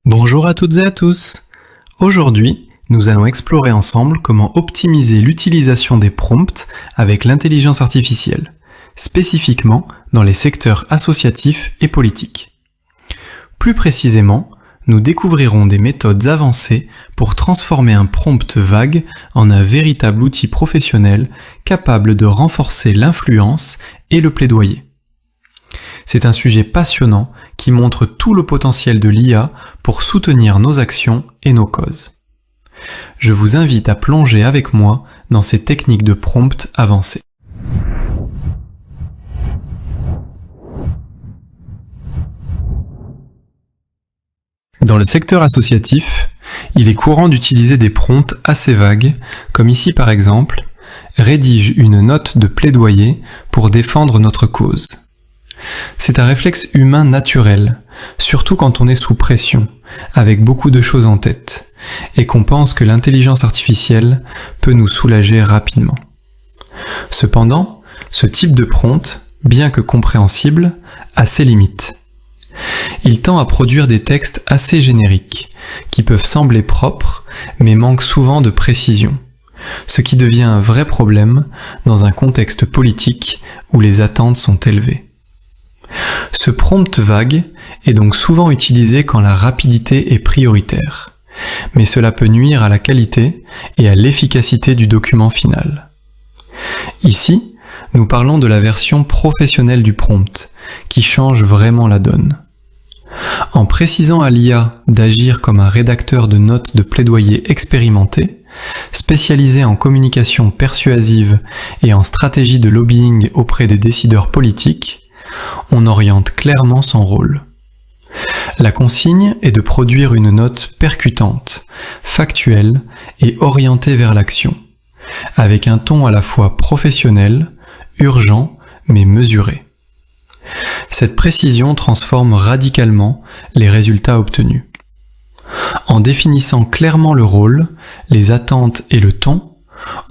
Bonjour à toutes et à tous. Aujourd'hui, nous allons explorer ensemble comment optimiser l'utilisation des prompts avec l'intelligence artificielle, spécifiquement dans les secteurs associatifs et politiques. Plus précisément, nous découvrirons des méthodes avancées pour transformer un prompt vague en un véritable outil professionnel capable de renforcer l'influence et le plaidoyer. C'est un sujet passionnant qui montre tout le potentiel de l'IA pour soutenir nos actions et nos causes. Je vous invite à plonger avec moi dans ces techniques de prompt avancées. Dans le secteur associatif, il est courant d'utiliser des prompts assez vagues, comme ici par exemple « Rédige une note de plaidoyer pour défendre notre cause ». C'est un réflexe humain naturel, surtout quand on est sous pression, avec beaucoup de choses en tête, et qu'on pense que l'intelligence artificielle peut nous soulager rapidement. Cependant, ce type de prompt, bien que compréhensible, a ses limites. Il tend à produire des textes assez génériques, qui peuvent sembler propres, mais manquent souvent de précision, ce qui devient un vrai problème dans un contexte politique où les attentes sont élevées. Ce prompt vague est donc souvent utilisé quand la rapidité est prioritaire, mais cela peut nuire à la qualité et à l'efficacité du document final. Ici, nous parlons de la version professionnelle du prompt, qui change vraiment la donne. En précisant à l'IA d'agir comme un rédacteur de notes de plaidoyer expérimenté, spécialisé en communication persuasive et en stratégie de lobbying auprès des décideurs politiques, on oriente clairement son rôle. La consigne est de produire une note percutante, factuelle et orientée vers l'action, avec un ton à la fois professionnel, urgent mais mesuré. Cette précision transforme radicalement les résultats obtenus. En définissant clairement le rôle, les attentes et le ton,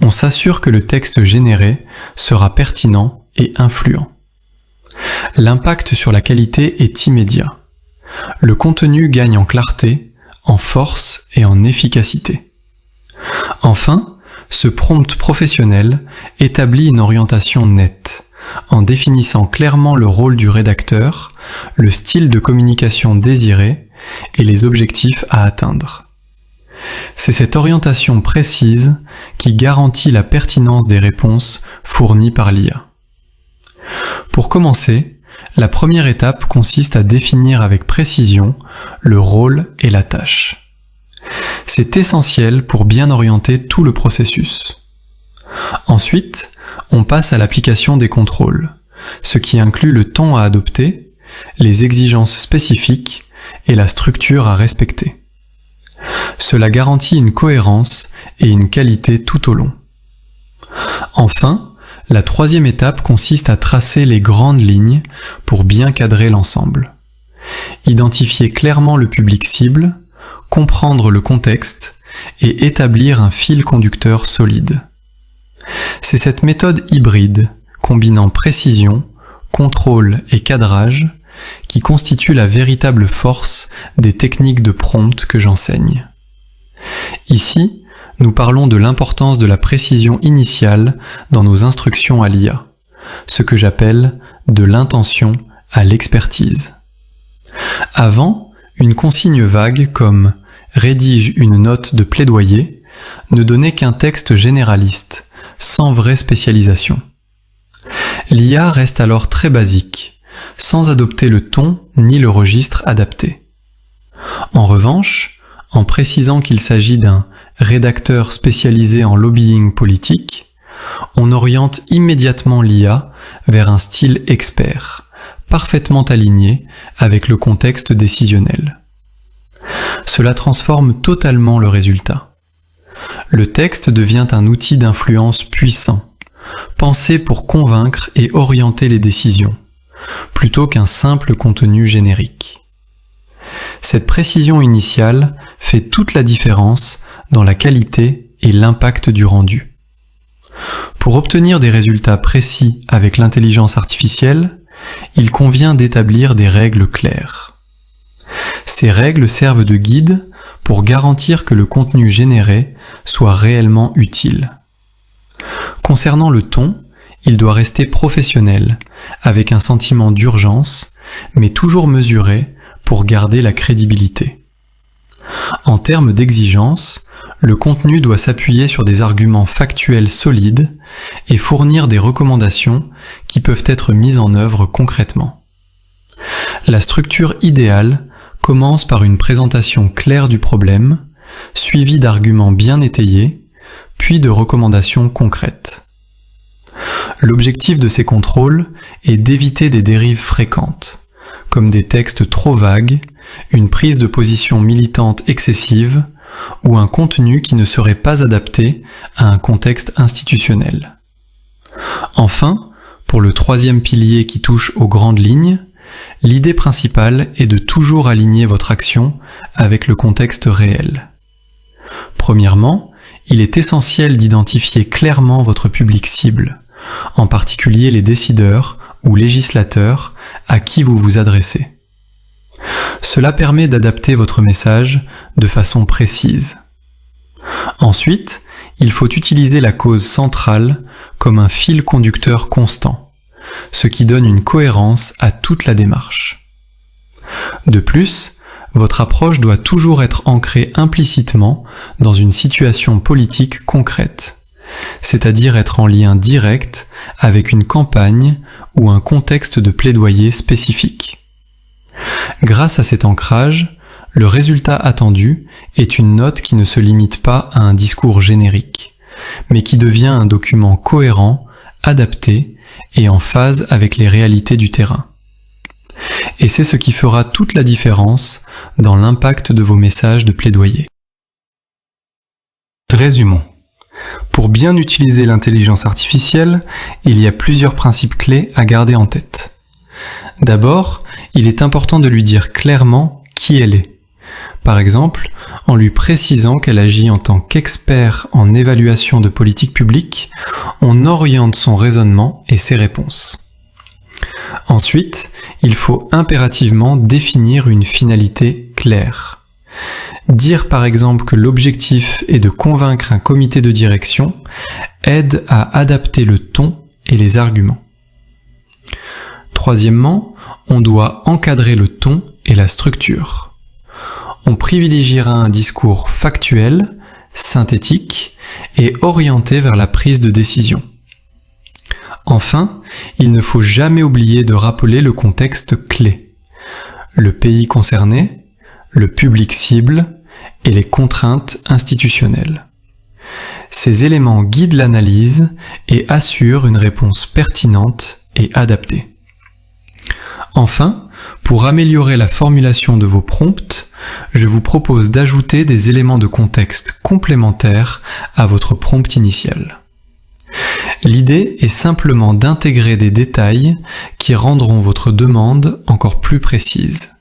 on s'assure que le texte généré sera pertinent et influent. L'impact sur la qualité est immédiat. Le contenu gagne en clarté, en force et en efficacité. Enfin, ce prompt professionnel établit une orientation nette, en définissant clairement le rôle du rédacteur, le style de communication désiré et les objectifs à atteindre. C'est cette orientation précise qui garantit la pertinence des réponses fournies par l'IA. Pour commencer, la première étape consiste à définir avec précision le rôle et la tâche. C'est essentiel pour bien orienter tout le processus. Ensuite, on passe à l'application des contrôles, ce qui inclut le ton à adopter, les exigences spécifiques et la structure à respecter. Cela garantit une cohérence et une qualité tout au long. Enfin, la troisième étape consiste à tracer les grandes lignes pour bien cadrer l'ensemble. Identifier clairement le public cible, comprendre le contexte et établir un fil conducteur solide. C'est cette méthode hybride, combinant précision, contrôle et cadrage, qui constitue la véritable force des techniques de prompt que j'enseigne. Ici, nous parlons de l'importance de la précision initiale dans nos instructions à l'IA, ce que j'appelle de l'intention à l'expertise. Avant, une consigne vague comme « rédige une note de plaidoyer » ne donnait qu'un texte généraliste, sans vraie spécialisation. L'IA reste alors très basique, sans adopter le ton ni le registre adapté. En revanche, en précisant qu'il s'agit d'un rédacteur spécialisé en lobbying politique, on oriente immédiatement l'IA vers un style expert, parfaitement aligné avec le contexte décisionnel. Cela transforme totalement le résultat. Le texte devient un outil d'influence puissant, pensé pour convaincre et orienter les décisions, plutôt qu'un simple contenu générique. Cette précision initiale fait toute la différence dans la qualité et l'impact du rendu. Pour obtenir des résultats précis avec l'intelligence artificielle, il convient d'établir des règles claires. Ces règles servent de guide pour garantir que le contenu généré soit réellement utile. Concernant le ton, il doit rester professionnel, avec un sentiment d'urgence, mais toujours mesuré pour garder la crédibilité. En termes d'exigence, le contenu doit s'appuyer sur des arguments factuels solides et fournir des recommandations qui peuvent être mises en œuvre concrètement. La structure idéale commence par une présentation claire du problème, suivie d'arguments bien étayés, puis de recommandations concrètes. L'objectif de ces contrôles est d'éviter des dérives fréquentes, comme des textes trop vagues, une prise de position militante excessive ou un contenu qui ne serait pas adapté à un contexte institutionnel. Enfin, pour le troisième pilier qui touche aux grandes lignes, l'idée principale est de toujours aligner votre action avec le contexte réel. Premièrement, il est essentiel d'identifier clairement votre public cible, en particulier les décideurs ou législateurs à qui vous vous adressez. Cela permet d'adapter votre message de façon précise. Ensuite, il faut utiliser la cause centrale comme un fil conducteur constant, ce qui donne une cohérence à toute la démarche. De plus, votre approche doit toujours être ancrée implicitement dans une situation politique concrète, c'est-à-dire être en lien direct avec une campagne ou un contexte de plaidoyer spécifique. Grâce à cet ancrage, le résultat attendu est une note qui ne se limite pas à un discours générique, mais qui devient un document cohérent, adapté et en phase avec les réalités du terrain. Et c'est ce qui fera toute la différence dans l'impact de vos messages de plaidoyer. Résumons. Pour bien utiliser l'intelligence artificielle, il y a plusieurs principes clés à garder en tête. D'abord, il est important de lui dire clairement qui elle est. Par exemple, en lui précisant qu'elle agit en tant qu'expert en évaluation de politique publique, on oriente son raisonnement et ses réponses. Ensuite, il faut impérativement définir une finalité claire. Dire par exemple que l'objectif est de convaincre un comité de direction aide à adapter le ton et les arguments. Troisièmement, on doit encadrer le ton et la structure. On privilégiera un discours factuel, synthétique et orienté vers la prise de décision. Enfin, il ne faut jamais oublier de rappeler le contexte clé, le pays concerné, le public cible et les contraintes institutionnelles. Ces éléments guident l'analyse et assurent une réponse pertinente et adaptée. Enfin, pour améliorer la formulation de vos prompts, je vous propose d'ajouter des éléments de contexte complémentaires à votre prompt initial. L'idée est simplement d'intégrer des détails qui rendront votre demande encore plus précise.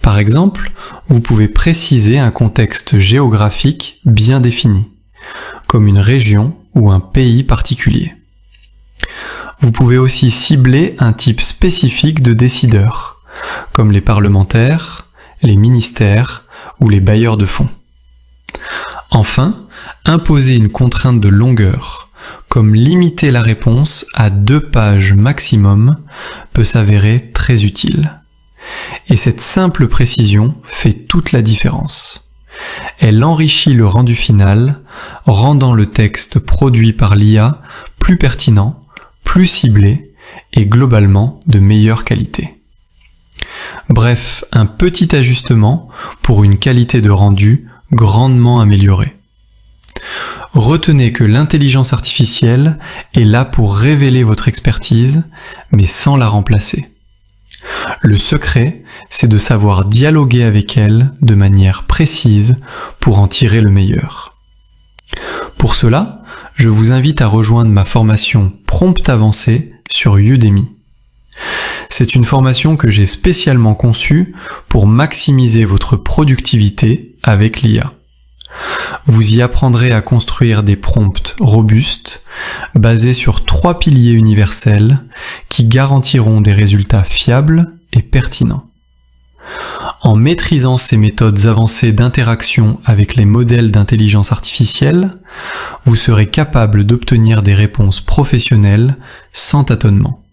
Par exemple, vous pouvez préciser un contexte géographique bien défini, comme une région ou un pays particulier. Vous pouvez aussi cibler un type spécifique de décideurs, comme les parlementaires, les ministères ou les bailleurs de fonds. Enfin, imposer une contrainte de longueur, comme limiter la réponse à 2 pages maximum, peut s'avérer très utile. Et cette simple précision fait toute la différence. Elle enrichit le rendu final, rendant le texte produit par l'IA plus pertinent, plus ciblé et globalement de meilleure qualité. Bref, un petit ajustement pour une qualité de rendu grandement améliorée. Retenez que l'intelligence artificielle est là pour révéler votre expertise, mais sans la remplacer. Le secret, c'est de savoir dialoguer avec elle de manière précise pour en tirer le meilleur. Pour cela, je vous invite à rejoindre ma formation Prompt Avancé sur Udemy. C'est une formation que j'ai spécialement conçue pour maximiser votre productivité avec l'IA. Vous y apprendrez à construire des prompts robustes, basés sur 3 piliers universels qui garantiront des résultats fiables et pertinents. En maîtrisant ces méthodes avancées d'interaction avec les modèles d'intelligence artificielle, vous serez capable d'obtenir des réponses professionnelles sans tâtonnement.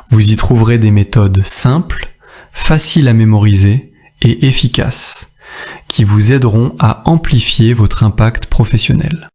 Vous y trouverez des méthodes simples, faciles à mémoriser et efficaces, qui vous aideront à amplifier votre impact professionnel.